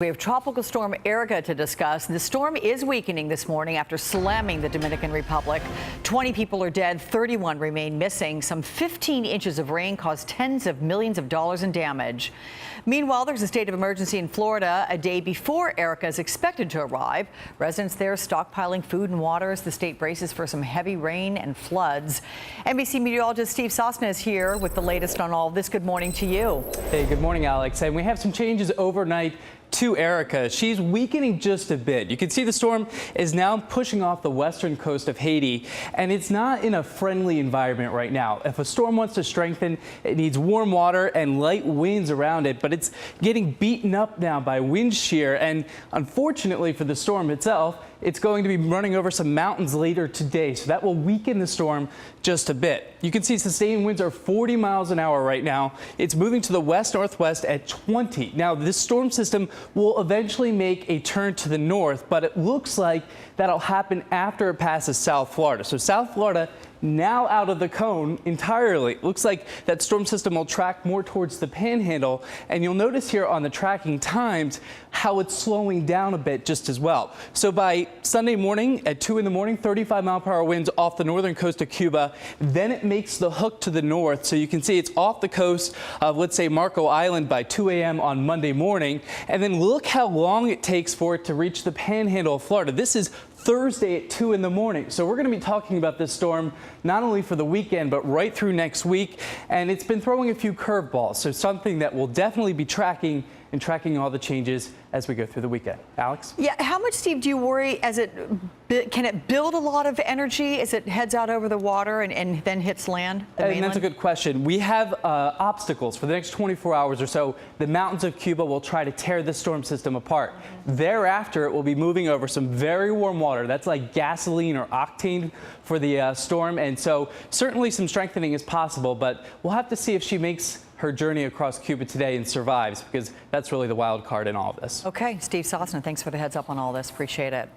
We have Tropical Storm Erika to discuss. The storm is weakening this morning after slamming the Dominican Republic. 20 people are dead, 31 remain missing. Some 15 inches of rain caused tens of millions of dollars in damage. Meanwhile, there's a state of emergency in Florida a day before Erika is expected to arrive. Residents there stockpiling food and water as the state braces for some heavy rain and floods. NBC meteorologist Steve Sosna is here with the latest on all of this. Good morning to you. Hey, good morning, Alex. And we have some changes overnight to Erika. She's weakening just a bit. You can see the storm is now pushing off the western coast of Haiti, and it's not in a friendly environment right now. If a storm wants to strengthen, it needs warm water and light winds around it, but it's getting beaten up now by wind shear, and unfortunately for the storm itself, it's going to be running over some mountains later today, so that will weaken the storm just a bit. You can see sustained winds are 40 miles an hour right now. It's moving to the west-northwest at 20. Now, this storm system will eventually make a turn to the north, but it looks like that'll happen after it passes South Florida. So South Florida now out of the cone entirely. It looks like that storm system will track more towards the panhandle, and you'll notice here on the tracking times how it's slowing down a bit just as well. So by Sunday morning at 2 in the morning, 35-mile-per-hour winds off the northern coast of Cuba. Then it makes the hook to the north, so you can see it's off the coast of, let's say, Marco Island by 2 a.m. on Monday morning. And then look how long it takes for it to reach the panhandle of Florida. This is Thursday at 2 in the morning. So we're going to be talking about this storm not only for the weekend, but right through next week. And it's been throwing a few curveballs, so something that we'll definitely be tracking all the changes as we go through the weekend. Alex? Yeah, how much, Steve, do you worry as can it build a lot of energy as it heads out over the water and then hits land, the mainland? That's a good question. We have obstacles for the next 24 hours or so. The mountains of Cuba will try to tear the storm system apart. Thereafter, it will be moving over some very warm water. That's like gasoline or octane for the storm. And so certainly some strengthening is possible, but we'll have to see if she makes her journey across Cuba today and survives, because that's really the wild card in all of this. Okay, Steve Sosna, thanks for the heads up on all this. Appreciate it.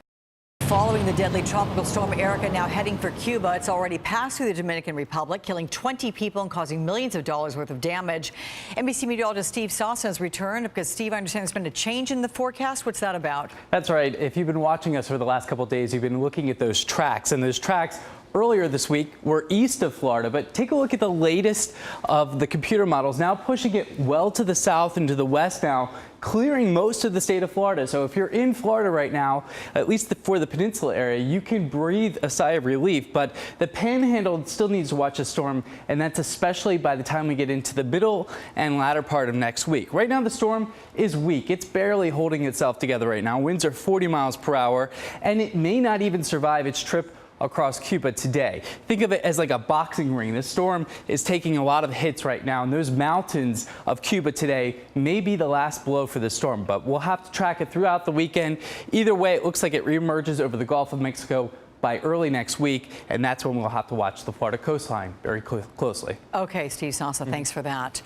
Following the deadly tropical storm Erika now heading for Cuba, it's already passed through the Dominican Republic, killing 20 people and causing millions of dollars worth of damage. NBC meteorologist Steve Sosna has returned because, Steve, I understand there's been a change in the forecast. What's that about? That's right. If you've been watching us for the last couple of days, you've been looking at those tracks, and those tracks earlier this week were east of Florida, but take a look at the latest of the computer models, now pushing it well to the south and to the west now, clearing most of the state of Florida. So if you're in Florida right now, at least for the peninsula area, you can breathe a sigh of relief. But the panhandle still needs to watch a storm, and that's especially by the time we get into the middle and latter part of next week. Right now, the storm is weak. It's barely holding itself together right now. Winds are 40 miles per hour, and it may not even survive its trip across Cuba today. Think of it as like a boxing ring. This storm is taking a lot of hits right now, and those mountains of Cuba today may be the last blow for the storm, but we'll have to track it throughout the weekend. Either way, it looks like it reemerges over the Gulf of Mexico by early next week, and that's when we'll have to watch the Florida coastline very closely. Okay, Steve Sosna, thanks for that.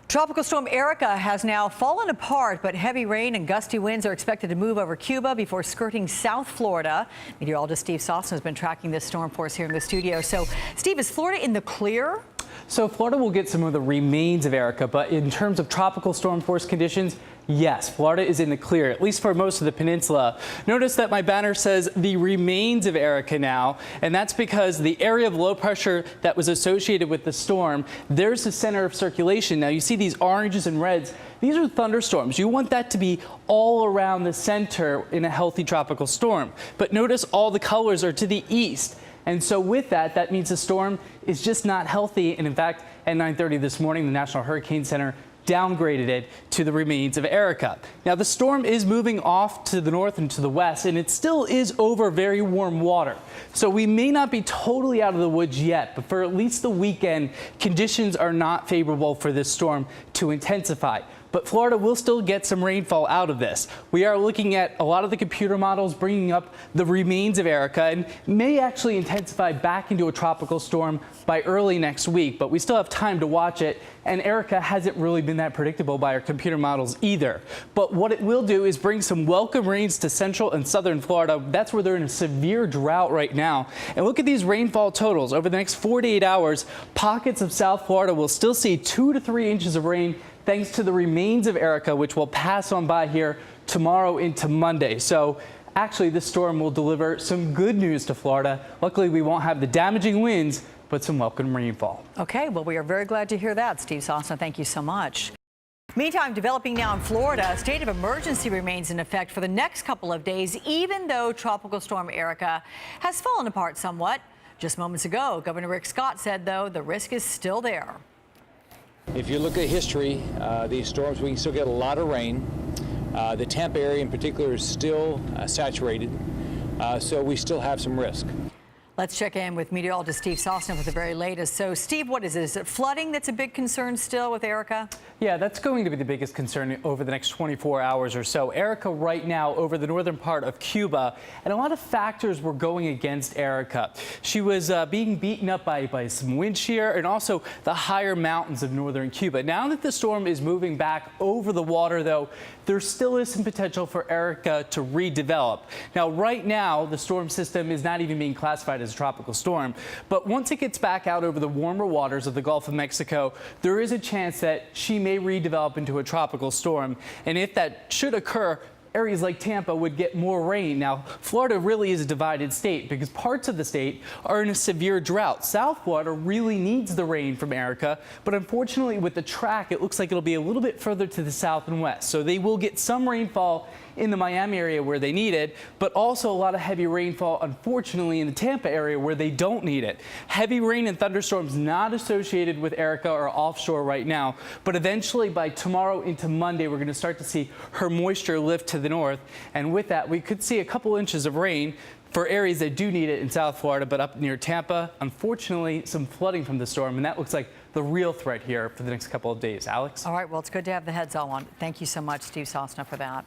Tropical storm Erika has now fallen apart, but heavy rain and gusty winds are expected to move over Cuba before skirting South Florida. Meteorologist Steve Sosna has been tracking this storm for us here in the studio. So, Steve, is Florida in the clear? So Florida will get some of the remains of Erika, but in terms of tropical storm force conditions, yes, Florida is in the clear, at least for most of the peninsula. Notice that my banner says the remains of Erika now, and that's because the area of low pressure that was associated with the storm, there's the center of circulation. Now you see these oranges and reds. These are thunderstorms. You want that to be all around the center in a healthy tropical storm. But notice all the colors are to the east. And so with that, that means the storm is just not healthy. And in fact, at 9:30 this morning, the National Hurricane Center downgraded it to the remains of Erika. Now, the storm is moving off to the north and to the west, and it still is over very warm water. So we may not be totally out of the woods yet, but for at least the weekend, conditions are not favorable for this storm to intensify. But Florida will still get some rainfall out of this. We are looking at a lot of the computer models bringing up the remains of Erika, and may actually intensify back into a tropical storm by early next week, but we still have time to watch it. And Erika hasn't really been that predictable by our computer models either. But what it will do is bring some welcome rains to central and southern Florida. That's where they're in a severe drought right now. And look at these rainfall totals. Over the next 48 hours, pockets of South Florida will still see 2 to 3 inches of rain thanks to the remains of Erika, which will pass on by here tomorrow into Monday. So actually, this storm will deliver some good news to Florida. Luckily, we won't have the damaging winds, but some welcome rainfall. Okay, well, we are very glad to hear that, Steve Sosna. Thank you so much. Meantime, developing now in Florida, a state of emergency remains in effect for the next couple of days, even though Tropical Storm Erika has fallen apart somewhat. Just moments ago, Governor Rick Scott said, though, the risk is still there. If you look at history, these storms, we can still get a lot of rain. The Tampa area in particular is still saturated, so we still have some risk. Let's check in with meteorologist Steve Sosna with the very latest. So, Steve, what is it? Is it flooding that's a big concern still with Erika? Yeah, that's going to be the biggest concern over the next 24 hours or so. Erika right now over the northern part of Cuba, and a lot of factors were going against Erika. She was being beaten up by some wind shear and also the higher mountains of northern Cuba. Now that the storm is moving back over the water, though, there still is some potential for Erika to redevelop. Now, right now, the storm system is not even being classified as a tropical storm, but once it gets back out over the warmer waters of the Gulf of Mexico, there is a chance that she may redevelop into a tropical storm. And if that should occur, areas like Tampa would get more rain. Now, Florida really is a divided state because parts of the state are in a severe drought. South Florida really needs the rain from Erika, but unfortunately with the track, it looks like it'll be a little bit further to the south and west. So they will get some rainfall in the Miami area where they need it, but also a lot of heavy rainfall, unfortunately, in the Tampa area where they don't need it. Heavy rain and thunderstorms not associated with Erika or offshore right now, but eventually by tomorrow into Monday, we're going to start to see her moisture lift to the north. And with that, we could see a couple inches of rain for areas that do need it in South Florida, but up near Tampa, unfortunately, some flooding from the storm, and that looks like the real threat here for the next couple of days. Alex? All right, well, it's good to have the heads all on. Thank you so much, Steve Sosna, for that.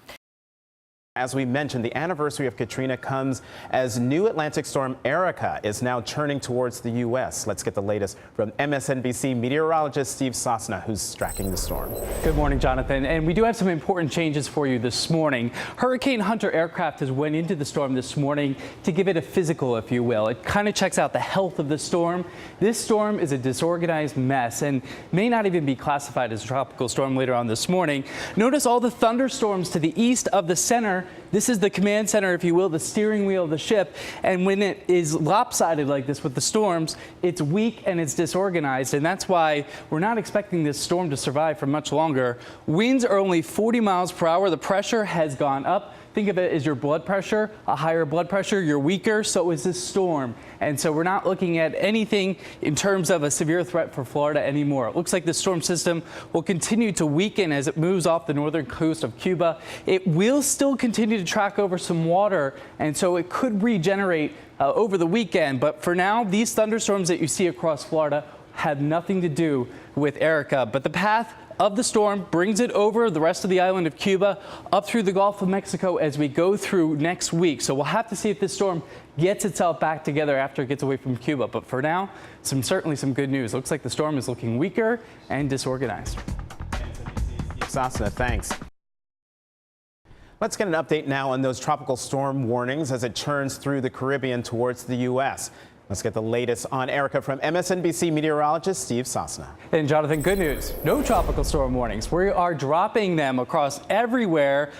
As we mentioned, the anniversary of Katrina comes as new Atlantic storm Erika is now turning towards the U.S. Let's get the latest from MSNBC meteorologist Steve Sosna, who's tracking the storm. Good morning, Jonathan. And we do have some important changes for you this morning. Hurricane Hunter aircraft has went into the storm this morning to give it a physical, if you will. It kind of checks out the health of the storm. This storm is a disorganized mess and may not even be classified as a tropical storm later on this morning. Notice all the thunderstorms to the east of the center. This is the command center, if you will, the steering wheel of the ship. And when it is lopsided like this with the storms, it's weak and it's disorganized. And that's why we're not expecting this storm to survive for much longer. Winds are only 40 miles per hour. The pressure has gone up. Think of it as your blood pressure. A higher blood pressure, you're weaker. So is this storm. And so we're not looking at anything in terms of a severe threat for Florida anymore. It looks like the storm system will continue to weaken as it moves off the northern coast of Cuba. It will still continue to track over some water, and so it could regenerate over the weekend. But for now, these thunderstorms that you see across Florida have nothing to do with Erika. But the path of the storm brings it over the rest of the island of Cuba up through the Gulf of Mexico as we go through next week. So we'll have to see if this storm gets itself back together after it gets away from Cuba. But for now, certainly some good news. Looks like the storm is looking weaker and disorganized. Sosna, thanks. Let's get an update now on those tropical storm warnings as it churns through the Caribbean towards the U.S. Let's get the latest on Erika from MSNBC meteorologist Steve Sosna. And Jonathan, good news. No tropical storm warnings. We are dropping them across everywhere.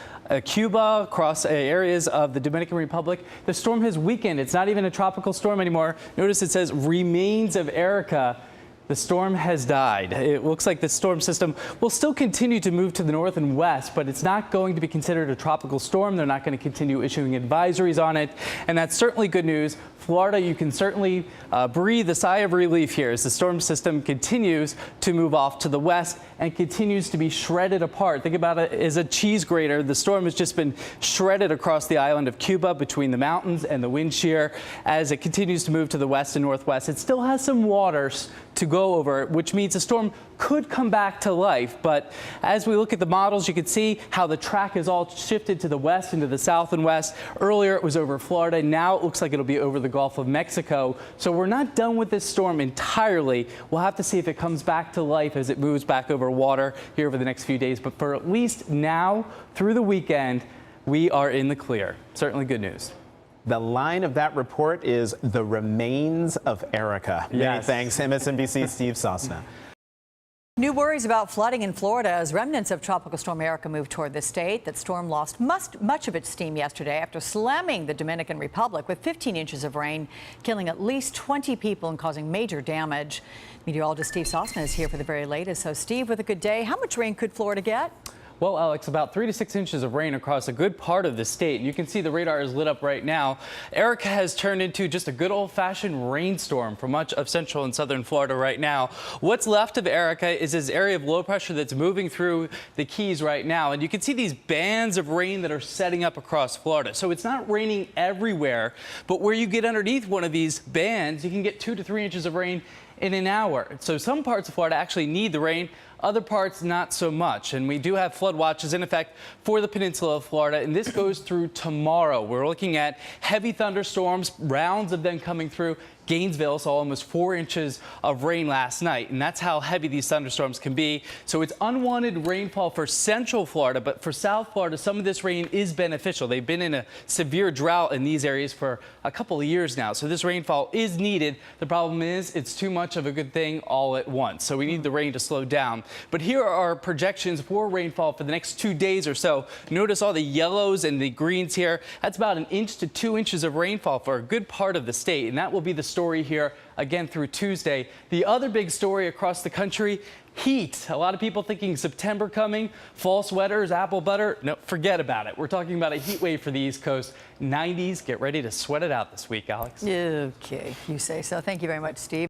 Cuba, across areas of the Dominican Republic. The storm has weakened. It's not even a tropical storm anymore. Notice it says remains of Erika. The storm has died. It looks like the storm system will still continue to move to the north and west, but it's not going to be considered a tropical storm. They're not going to continue issuing advisories on it, and that's certainly good news. Florida, you can certainly breathe a sigh of relief here as the storm system continues to move off to the west and continues to be shredded apart. Think about it as a cheese grater. The storm has just been shredded across the island of Cuba between the mountains and the wind shear as it continues to move to the west and northwest. It still has some waters to go over, which means the storm could come back to life. But as we look at the models, you can see how the track is all shifted to the west and to the south and west. Earlier, it was over Florida. Now it looks like it'll be over the Gulf of Mexico. So we're not done with this storm entirely. We'll have to see if it comes back to life as it moves back over water here over the next few days. But for at least now through the weekend, we are in the clear. Certainly good news. The line of that report is the remains of Erika. Many thanks, MSNBC Steve Sosna. New worries about flooding in Florida as remnants of Tropical Storm Erika move toward the state. That storm lost much of its steam yesterday after slamming the Dominican Republic with 15 inches of rain, killing at least 20 people and causing major damage. Meteorologist Steve Sosna is here for the very latest. So, Steve, with a good day, how much rain could Florida get? Well, Alex, about 3 to 6 inches of rain across a good part of the state. You can see the radar is lit up right now. Erika has turned into just a good old-fashioned rainstorm for much of central and southern Florida right now. What's left of Erika is this area of low pressure that's moving through the Keys right now. And you can see these bands of rain that are setting up across Florida. So it's not raining everywhere, but where you get underneath one of these bands, you can get 2 to 3 inches of rain in an hour. So some parts of Florida actually need the rain, other parts not so much. And we do have flood watches in effect for the peninsula of Florida, and this goes through tomorrow. We're looking at heavy thunderstorms, rounds of them coming through. Gainesville saw almost 4 inches of rain last night, and that's how heavy these thunderstorms can be. So it's unwanted rainfall for central Florida, but for South Florida, some of this rain is beneficial. They've been in a severe drought in these areas for a couple of years now, so this rainfall is needed. The problem is it's too much of a good thing all at once, so we need the rain to slow down. But here are our projections for rainfall for the next 2 days or so. Notice all the yellows and the greens here. That's about 1 inch to 2 inches of rainfall for a good part of the state, and that will be the story here again through Tuesday. The other big story across the country, heat. A lot of people thinking September coming, fall sweaters, apple butter. No, forget about it. We're talking about a heat wave for the East Coast. 90s. Get ready to sweat it out this week, Alex. Okay, you say so. Thank you very much, Steve.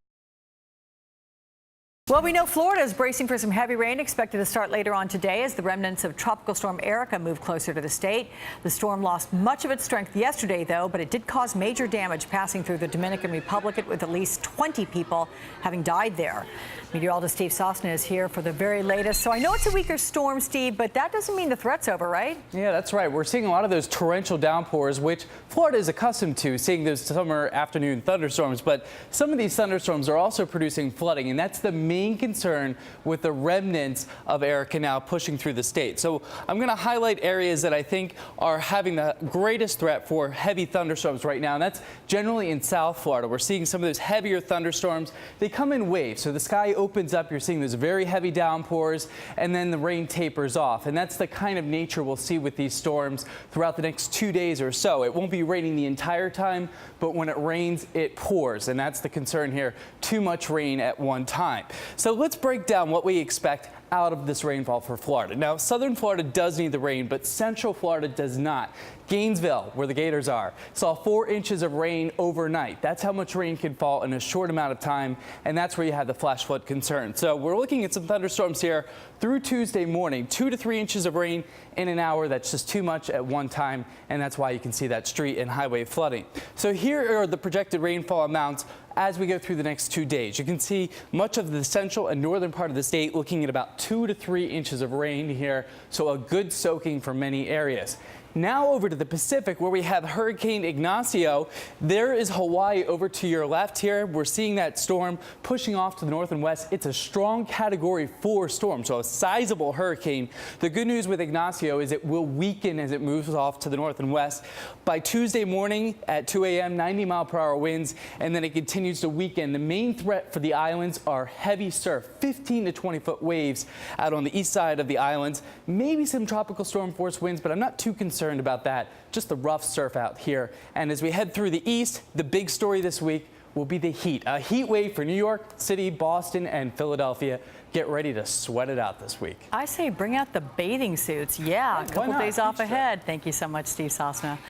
Well, we know Florida is bracing for some heavy rain expected to start later on today as the remnants of Tropical Storm Erika move closer to the state. The storm lost much of its strength yesterday, though, but it did cause major damage passing through the Dominican Republic with at least 20 people having died there. Meteorologist Steve Sosna is here for the very latest. So I know it's a weaker storm, Steve, but that doesn't mean the threat's over, right? Yeah, that's right. We're seeing a lot of those torrential downpours, which Florida is accustomed to, seeing those summer afternoon thunderstorms. But some of these thunderstorms are also producing flooding, and that's the main concern with the remnants of Erika now pushing through the state. So I'm going to highlight areas that I think are having the greatest threat for heavy thunderstorms right now, and that's generally in South Florida. We're seeing some of those heavier thunderstorms. They come in waves, so the sky opens up. You're seeing those very heavy downpours, and then the rain tapers off. And that's the kind of nature we'll see with these storms throughout the next 2 days or so. It won't be raining the entire time, but when it rains, it pours. And that's the concern here. Too much rain at one time. So let's break down what we expect out of this rainfall for Florida. Now, southern Florida does need the rain, but central Florida does not. Gainesville, where the Gators are, saw 4 inches of rain overnight. That's how much rain can fall in a short amount of time, and that's where you have the flash flood concern. So we're looking at some thunderstorms here through Tuesday morning. 2 to 3 inches of rain in an hour. That's just too much at one time, and that's why you can see that street and highway flooding. So here are the projected rainfall amounts as we go through the next 2 days. You can see much of the central and northern part of the state looking at about 2 to 3 inches of rain here, so a good soaking for many areas. Now over to the Pacific, where we have Hurricane Ignacio. There is Hawaii over to your left here. We're seeing that storm pushing off to the north and west. It's a strong Category 4 storm, so a sizable hurricane. The good news with Ignacio is it will weaken as it moves off to the north and west. By Tuesday morning at 2 a.m., 90-mile-per-hour winds, and then it continues to weaken. The main threat for the islands are heavy surf, 15 to 20-foot waves out on the east side of the islands. Maybe some tropical storm force winds, but I'm not too concerned about that, just the rough surf out here. And as we head through the east, the big story this week will be the heat. A heat wave for New York City, Boston, and Philadelphia. Get ready to sweat it out this week. I say bring out the bathing suits. Yeah, a couple days off ahead. Thank you so much, Steve Sosna.